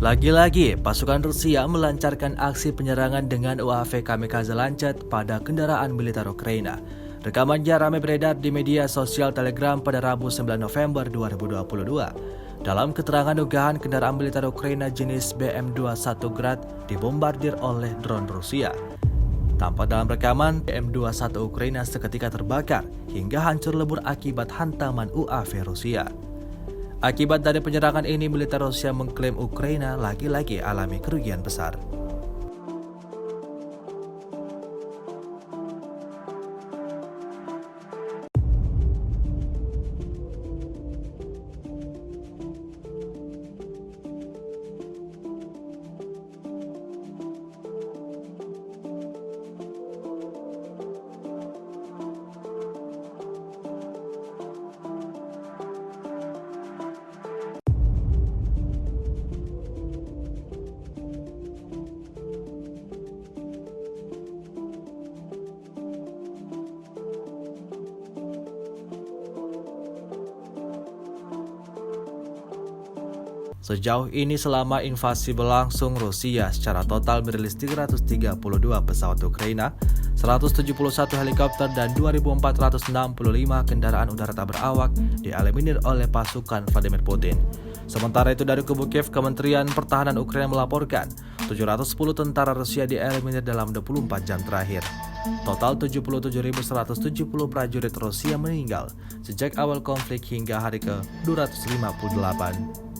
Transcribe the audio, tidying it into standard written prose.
Lagi-lagi, pasukan Rusia melancarkan aksi penyerangan dengan UAV kamikaze Lancet pada kendaraan militer Ukraina. Rekamannya ramai beredar di media sosial Telegram pada Rabu 9 November 2022. Dalam keterangan dugaan kendaraan militer Ukraina jenis BM-21 Grad dibombardir oleh drone Rusia. Tampak dalam rekaman, BM-21 Ukraina seketika terbakar hingga hancur lebur akibat hantaman UAV Rusia. Akibat dari penyerangan ini, militer Rusia mengklaim Ukraina lagi-lagi alami kerugian besar. Sejauh ini selama invasi berlangsung, Rusia secara total merilis 332 pesawat Ukraina, 171 helikopter, dan 2.465 kendaraan udara tak berawak dieliminir oleh pasukan Vladimir Putin. Sementara itu dari kubu Kiev, Kementerian Pertahanan Ukraina melaporkan 710 tentara Rusia dieliminir dalam 24 jam terakhir. Total 77.170 prajurit Rusia meninggal sejak awal konflik hingga hari ke-258.